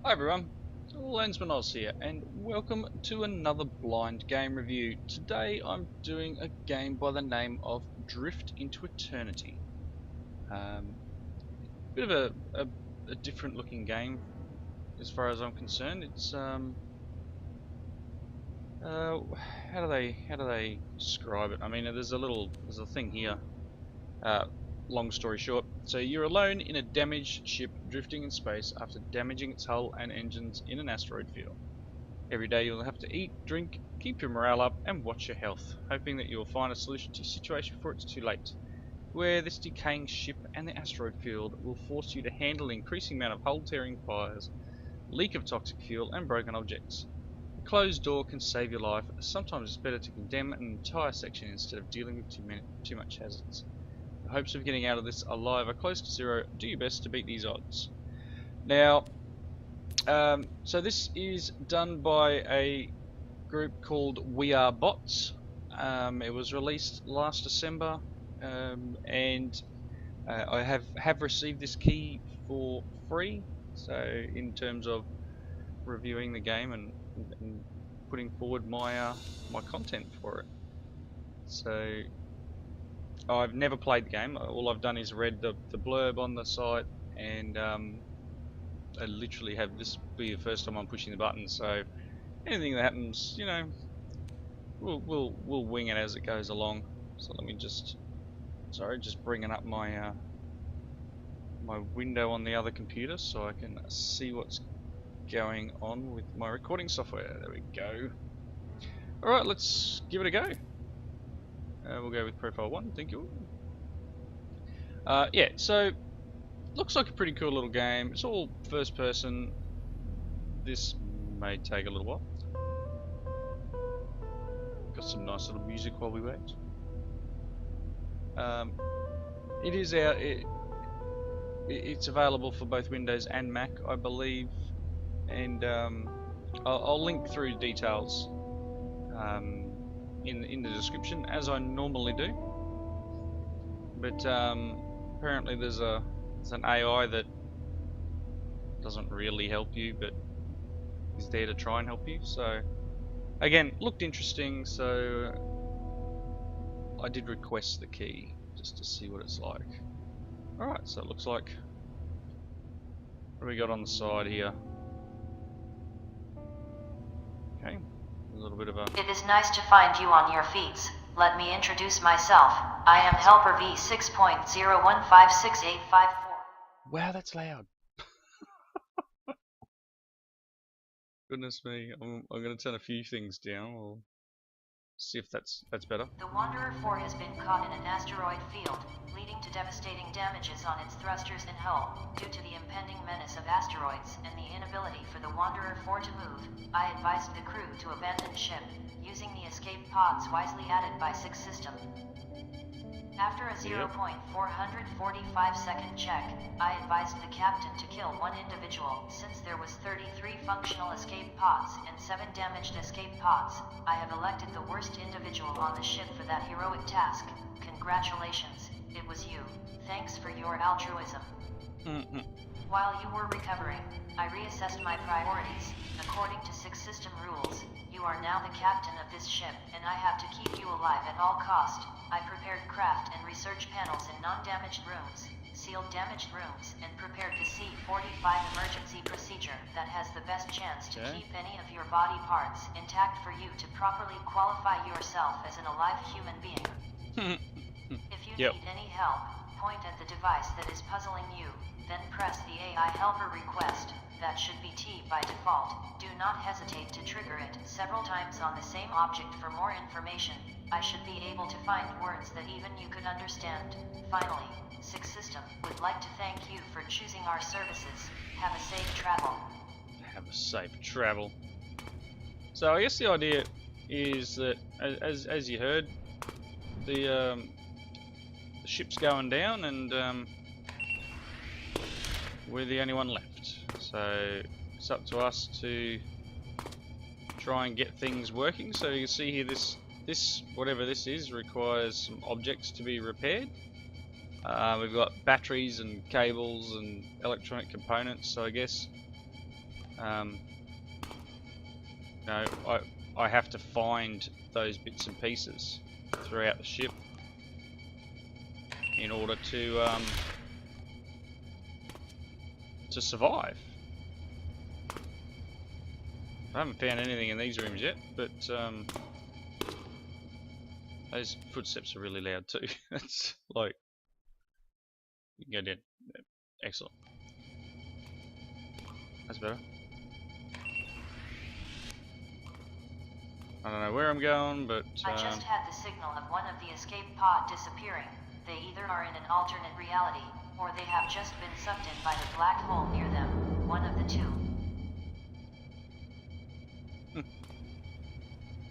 Hi everyone, Lensman Oz here, and welcome to another blind game review. Today I'm doing a game by the name of Drift into Eternity. Bit of a different looking game as far as I'm concerned. It's how do they describe it? I mean, there's a thing here. Long story short, so you're alone in a damaged ship drifting in space after damaging its hull and engines in an asteroid field. Every day you'll have to eat, drink, keep your morale up, and watch your health, hoping that you will find a solution to your situation before it's too late. Where this decaying ship and the asteroid field will force you to handle an increasing amount of hull-tearing fires, leak of toxic fuel, and broken objects. A closed door can save your life. Sometimes it's better to condemn an entire section instead of dealing with too much hazards. The hopes of getting out of this alive are close to zero. Do your best to beat these odds. Now, so this is done by a group called We Are Bots. It was released last December, and I have received this key for free. So in terms of reviewing the game and putting forward my my content for it. So I've never played the game. All I've done is read the blurb on the site, and I literally have this be the first time I'm pushing the button. So anything that happens, you know, we'll wing it as it goes along. So let me just bringing up my my window on the other computer so I can see what's going on with my recording software. There we go. All right, let's give it a go. We'll go with profile 1, thank you. Yeah, so looks like a pretty cool little game. It's all first person. This may take a little while. Got some nice little music while we wait. It is out. It's available for both Windows and Mac, I believe, and I'll link through details in the description, as I normally do. But apparently there's an AI that doesn't really help you, but is there to try and help you. So again, looked interesting, so I did request the key just to see what it's like. Alright, so it looks like, what do we got on the side here? Okay, a little bit of a... It is nice to find you on your feet. Let me introduce myself. I am Helper V6.01568554. Wow, that's loud. Goodness me, I'm going to turn a few things down. We'll see if that's better. The Wanderer 4 has been caught in an asteroid field, leading to devastating damages on its thrusters and hull. Due to the impending menace of asteroids and the inability for the Wanderer 4 to move, I advised the crew to abandon ship, using the escape pods wisely added by Six System. After a 0.445-second check, I advised the captain to kill one individual. Since there was 33 functional escape pods and 7 damaged escape pods, I have elected the worst individual on the ship for that heroic task. Congratulations, it was you. Thanks for your altruism. While you were recovering, I reassessed my priorities. According to Six System rules, you are now the captain of this ship, and I have to keep you alive at all cost. I prepared craft and research panels in non-damaged rooms, sealed damaged rooms, and prepared the C-45 emergency procedure that has the best chance to keep any of your body parts intact for you to properly qualify yourself as an alive human being. If you need any help, point at the device that is puzzling you, then press the AI helper request. That should be T by default. Do not hesitate to trigger it several times on the same object for more information. I should be able to find words that even you could understand. Finally, Six System would like to thank you for choosing our services. Have a safe travel. Have a safe travel. So I guess the idea is that, as you heard, the ship's going down, and we're the only one left. So it's up to us to try and get things working. So you can see here, this whatever this is requires some objects to be repaired. We've got batteries and cables and electronic components. So I guess No, I have to find those bits and pieces throughout the ship in order to survive. I haven't found anything in these rooms yet, but those footsteps are really loud too. It's like you can go down. Excellent. That's better. I don't know where I'm going, but I just had the signal of one of the escape pod disappearing. They either are in an alternate reality, or they have just been sucked in by the black hole near them. One of the two.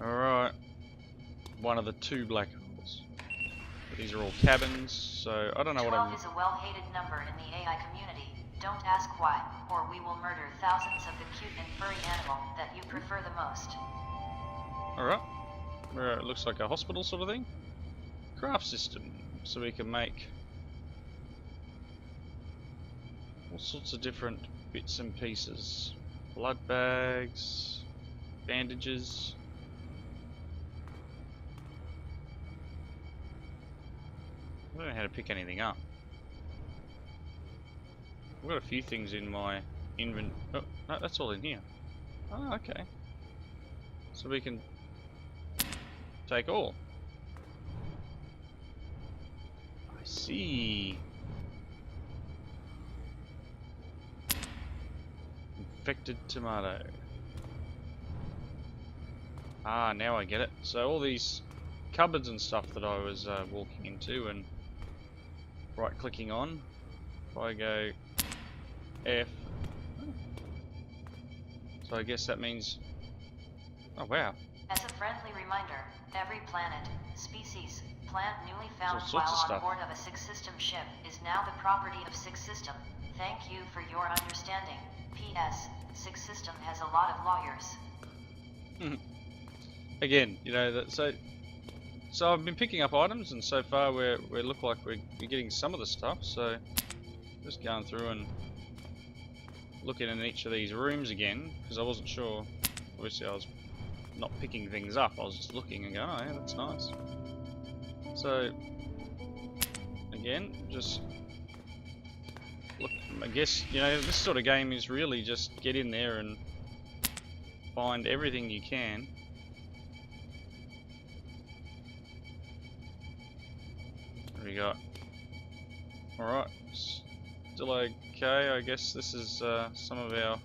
Alright. One of the two black holes. But these are all cabins, so I don't know 12 what I'm... is a well-hated number in the AI community. Don't ask why, or we will murder thousands of the cute and furry animal that you prefer the most. Alright. It looks like a hospital sort of thing. Craft system. So we can make all sorts of different bits and pieces. Blood bags, bandages. I don't know how to pick anything up. I've got a few things in my inventory. Oh, no, that's all in here. Oh, okay. So we can take all. I see. Infected tomato. Ah, now I get it. So all these cupboards and stuff that I was walking into and right clicking on, if I go F, so I guess that means, oh wow. As a friendly reminder, every planet, species, plant newly found All sorts while of on stuff. board of a Six System ship is now the property of Six System. Thank you for your understanding. P.S. Six System has a lot of lawyers. Again, you know, so I've been picking up items, and so far we look like we're getting some of the stuff. So just going through and looking in each of these rooms again, because I wasn't sure. Obviously, I was not picking things up. I was just looking and going, oh yeah, that's nice. So again, just look. I guess, you know, this sort of game is really just get in there and find everything you can. What do we got? Alright, still okay. I guess this is some of our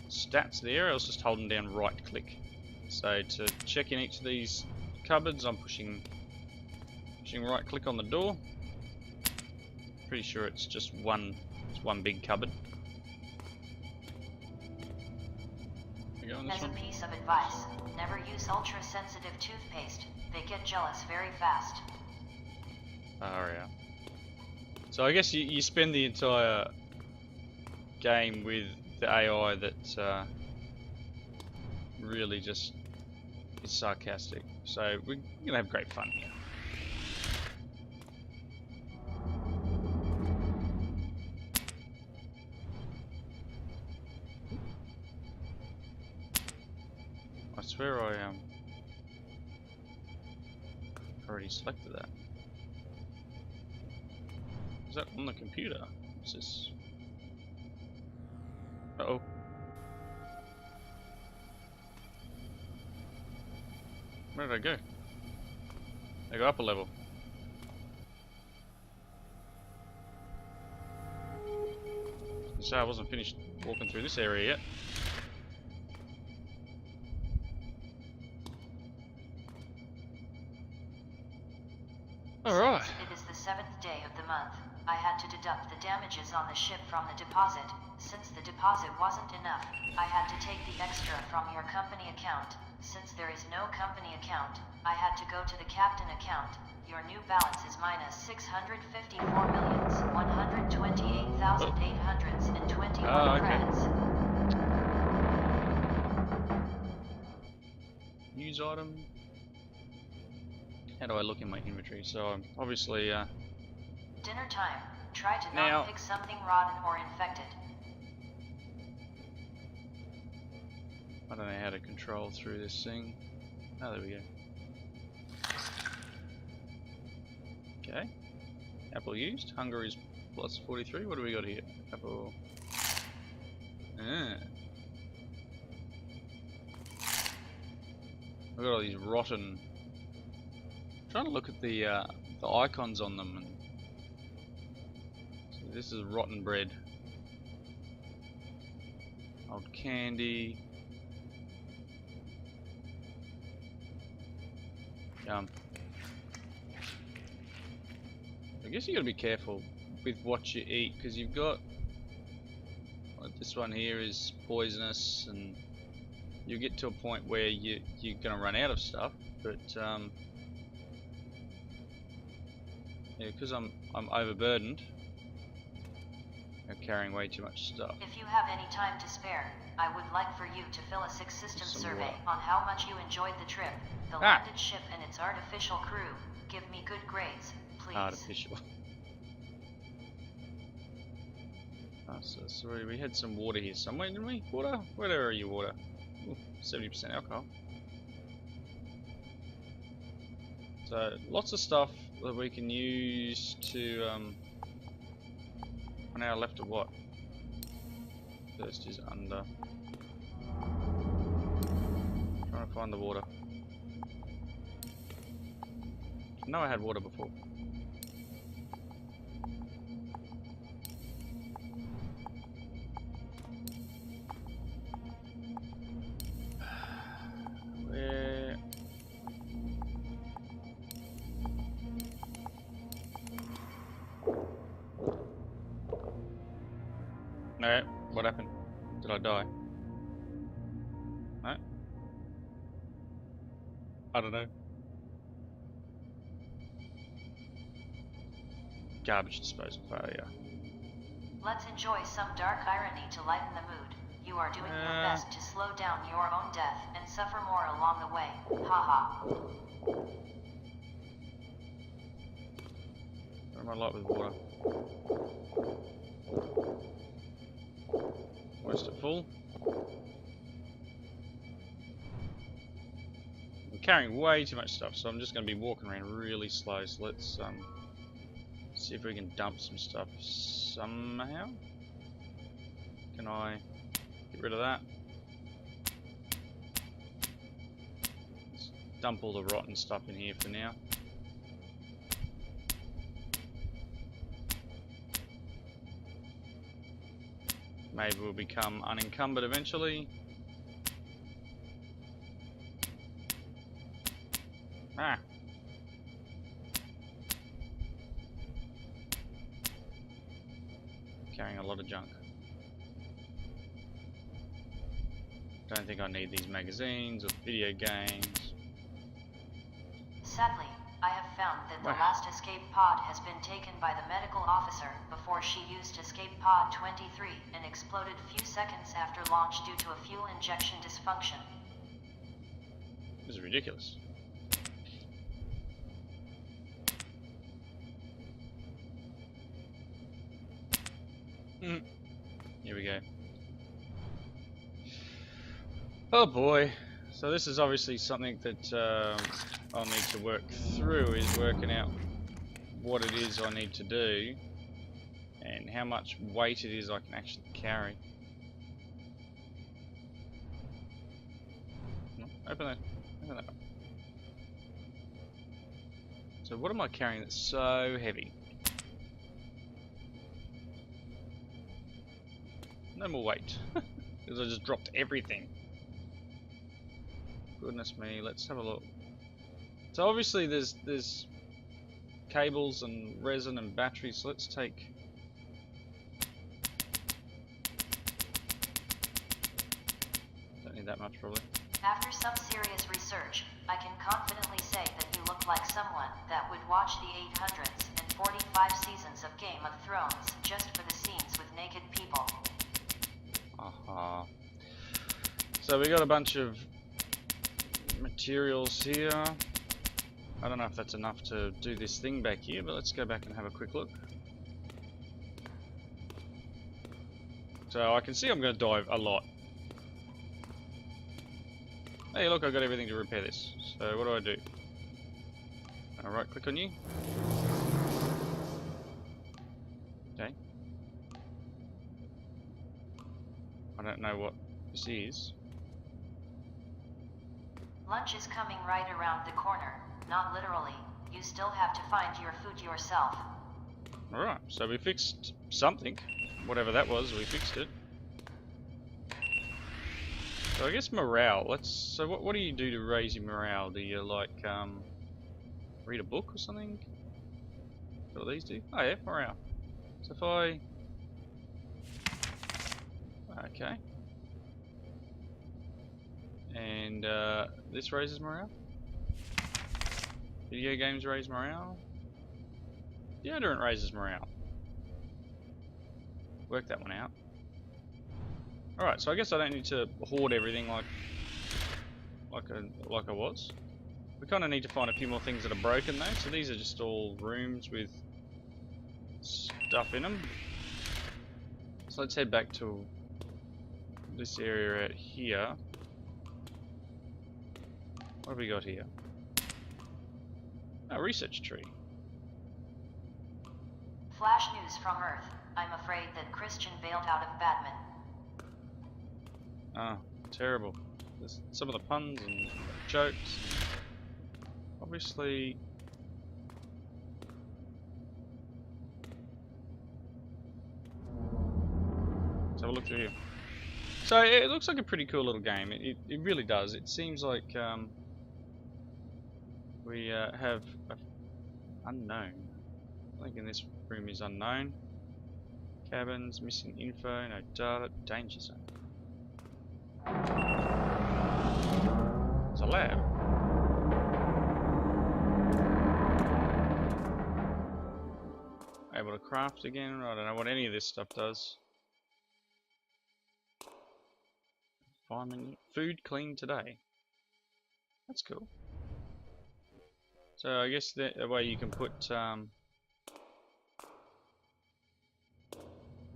stats there. I was just holding down right click. So to check in each of these cupboards, I'm pushing right click on the door. Pretty sure it's just one big cupboard. We go on this As a one? piece of advice, never use ultra-sensitive toothpaste. They get jealous very fast. Oh yeah. So I guess you spend the entire game with the AI that really just is sarcastic. So we're gonna have great fun here. I swear I already selected that. Is that on the computer? What's this? Uh-oh. Where did I go? I go up a level. So I wasn't finished walking through this area yet. Alright. It is the 7th day of the month. I had to deduct the damages on the ship from the deposit. Since the deposit wasn't enough, I had to take the extra from your company account. Since there is no company account, I had to go to the captain account. Your new balance is minus 654,128,821 credits. News item. How do I look in my inventory? So I'm obviously Dinner time. Try to Now- not pick something rotten or infected. I don't know how to control through this thing. Oh, there we go. Okay. Apple used. Hunger is plus 43. What do we got here? Apple. Ah. We've got all these rotten. I'm trying to look at the icons on them, and so this is rotten bread. Old candy. Yum. I guess you gotta be careful with what you eat, because you've got like this one here is poisonous, and you get to a point where you're gonna run out of stuff. But yeah, because I'm overburdened. I'm carrying way too much stuff. If you have any time to spare, I would like for you to fill a 6-system survey on how much you enjoyed the trip, the landed ship and its artificial crew. Give me good grades, please. Artificial. Oh, so sorry, we had some water here somewhere, didn't we? Water? Where are you, water? Ooh, 70% alcohol. So lots of stuff that we can use to we're now left of what? First is under. Trying to find the water. I know I had water before. Where? No, what happened? Did I die? No? I don't know. Garbage disposal failure. Let's enjoy some dark irony to lighten the mood. You are doing your best to slow down your own death and suffer more along the way. Haha. Where am I light with water? Almost at full. I'm carrying way too much stuff, so I'm just going to be walking around really slow. So let's see if we can dump some stuff somehow. Can I get rid of that? Let's dump all the rotten stuff in here for now. Maybe we'll become unencumbered eventually. Ah. Carrying a lot of junk. Don't think I need these magazines or video games. Sadly, I have found that the last escape pod has been taken by the medical officer before she used escape pod 23 and exploded a few seconds after launch due to a fuel injection dysfunction. This is ridiculous. Here we go. Oh boy. So this is obviously something that I'll need to work through, is working out what it is I need to do and how much weight it is I can actually carry. Open that. Open that up. So what am I carrying that's so heavy? No more weight, because I just dropped everything. Goodness me, let's have a look. So obviously there's cables and resin and batteries, so let's take... Don't need that much probably. After some serious research, I can confidently say that you look like someone that would watch the 845 seasons of Game of Thrones just for the scenes with naked people. So we got a bunch of materials here. I don't know if that's enough to do this thing back here, but let's go back and have a quick look. So I can see I'm going to dive a lot. Hey, look, I've got everything to repair this. So what do? I'll right click on you. Okay. I don't know what this is. Lunch is coming right around the corner. Not literally. You still have to find your food yourself. Alright, so we fixed something. Whatever that was, we fixed it. So I guess morale. So what do you do to raise your morale? Do you like read a book or something? What do these do? Oh yeah, morale. So if I okay. And this raises morale? Video games raise morale? Deodorant raises morale. Work that one out. Alright, so I guess I don't need to hoard everything like I was. We kind of need to find a few more things that are broken though. So these are just all rooms with stuff in them. So let's head back to this area out here. What have we got here? A research tree. Flash news from Earth. I'm afraid that Christian bailed out of Batman. Ah, terrible. There's some of the puns and jokes. Obviously, let's have a look through here. So it looks like a pretty cool little game. It really does. It seems like we have a unknown. I think in this room is unknown. Cabins, missing info, no data, danger zone. There's a lab. Able to craft again. I don't know what any of this stuff does. Environment, food clean today. That's cool. So I guess the way you can put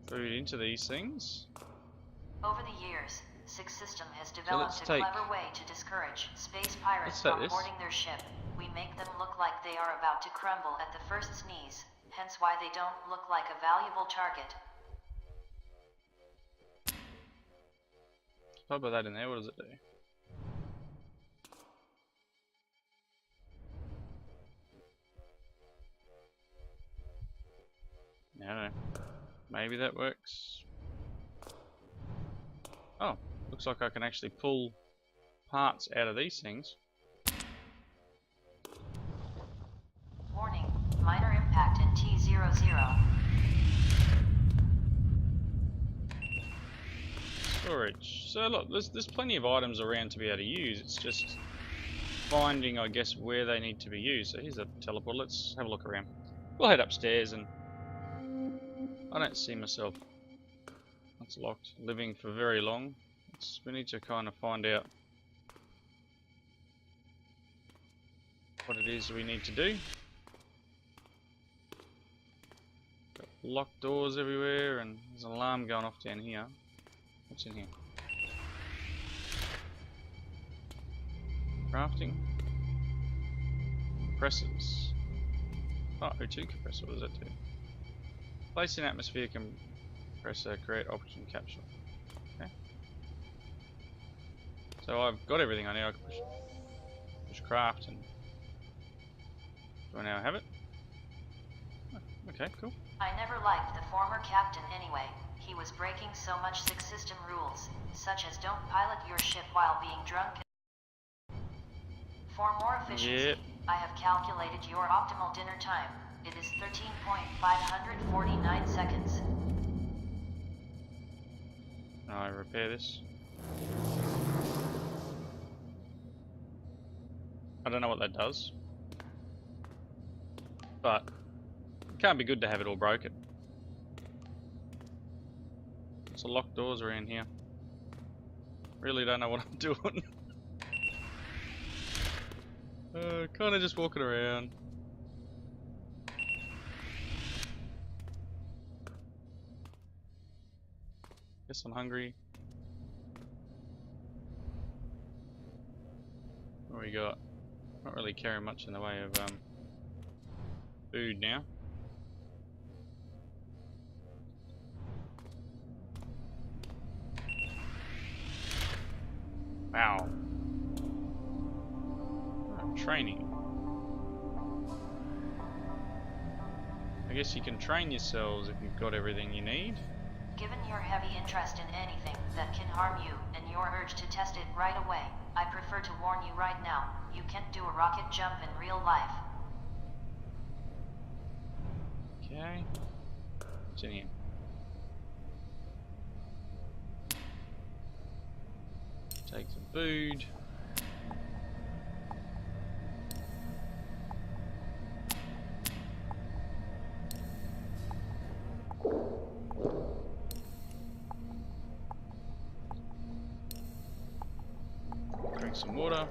food into these things. Over the years, Six System has developed a take- clever way to discourage space pirates from boarding their ship. We make them look like they are about to crumble at the first sneeze, hence why they don't look like a valuable target. If I put that in there, what does it do? I don't know. Maybe that works. Oh, looks like I can actually pull parts out of these things. Warning, minor impact in T00. Storage. So look, there's plenty of items around to be able to use. It's just finding, I guess, where they need to be used. So here's a teleport. Let's have a look around. We'll head upstairs, and I don't see myself, that's locked, living for very long. We need to kind of find out what it is we need to do. Got locked doors everywhere, and there's an alarm going off down here. What's in here? Crafting. Compressors. Oh, O2 compressor, what does that do? Place in atmosphere compressor, create oxygen capsule. Okay. So I've got everything I need. I can push craft, and do I now have it? Oh, okay, cool. I never liked the former captain anyway. He was breaking so much Six System rules, such as don't pilot your ship while being drunk. For more efficiency, I have calculated your optimal dinner time. It is 13.549 seconds. I repair this. I don't know what that does, but it can't be good to have it all broken. Lots of locked doors around here. Really don't know what I'm doing. Kind of just walking around. Guess I'm hungry. we got? Not really carrying much in the way of food now. Wow. Oh, training. I guess you can train yourselves if you've got everything you need. Given your heavy interest in anything that can harm you and your urge to test it right away, I prefer to warn you right now, you can't do a rocket jump in real life. Okay. What's in here? Take some food. Drink some water.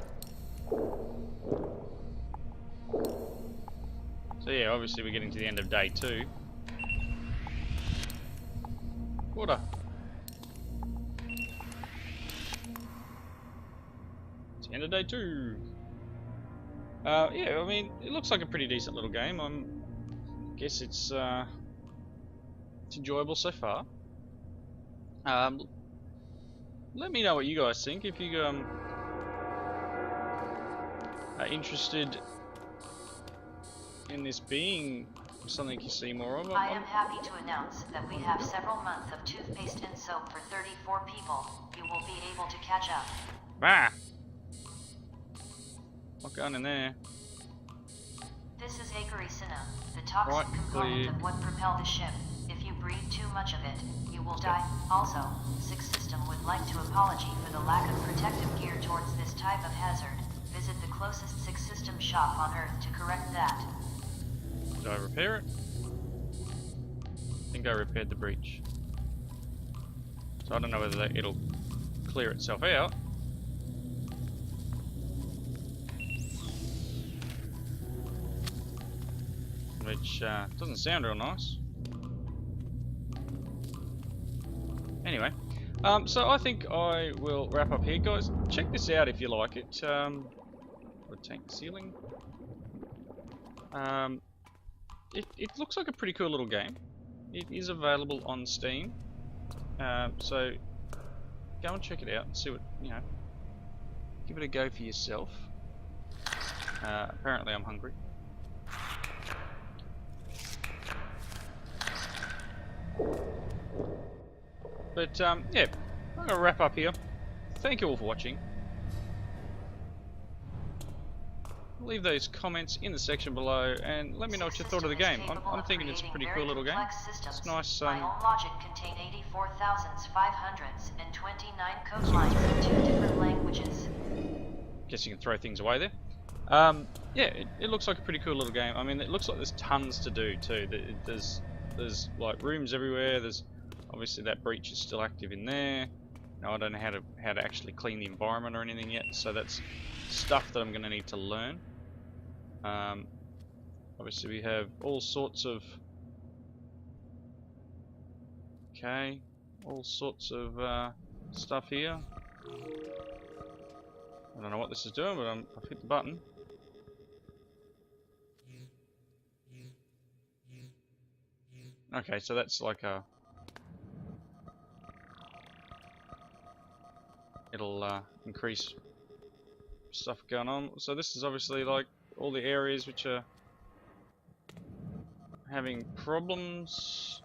So yeah, obviously we're getting to the end of day 2. Water. It's the end of day 2. Yeah, I mean, it looks like a pretty decent little game. I guess it's enjoyable so far. Let me know what you guys think. If you are interested in this being something you see more of. I am happy to announce that we have several months of toothpaste and soap for 34 people. You will be able to catch up. Ah! What's going in there? This is acaricina, the toxic component of what propelled the ship. If you breathe too much of it, you will die. Also, Six System would like to apologize for the lack of protective gear towards this type of hazard. Visit the closest Six System shop on Earth to correct that. Did I repair it? I think I repaired the breach. So I don't know whether it'll clear itself out. Which doesn't sound real nice. Anyway, so I think I will wrap up here, guys. Check this out if you like it. Tank ceiling. It looks like a pretty cool little game. It is available on Steam, so go and check it out and see what, you know, give it a go for yourself. Apparently I'm hungry. But yeah, I'm gonna wrap up here. Thank you all for watching. Leave those comments in the section below and let me know what you thought of the game. I'm thinking it's a pretty cool little game. It's nice. My own logic contain 84,529 code lines in 2 different languages. Guess you can throw things away there. Yeah, it looks like a pretty cool little game. I mean, it looks like there's tons to do too. There's like rooms everywhere. There's obviously that breach is still active in there. Now I don't know how to actually clean the environment or anything yet, so that's stuff that I'm going to need to learn. Obviously we have all sorts of stuff here. I don't know what this is doing, but I've hit the button. Okay, so that's like it'll increase stuff going on. So this is obviously like all the areas which are having problems.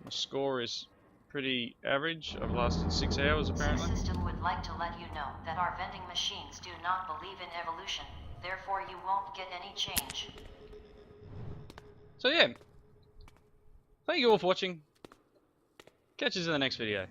My score is pretty average. I've lasted 6 hours apparently. The system would like to let you know that our vending machines do not believe in evolution, therefore you won't get any change. So yeah, thank you all for watching. Catch us in the next video.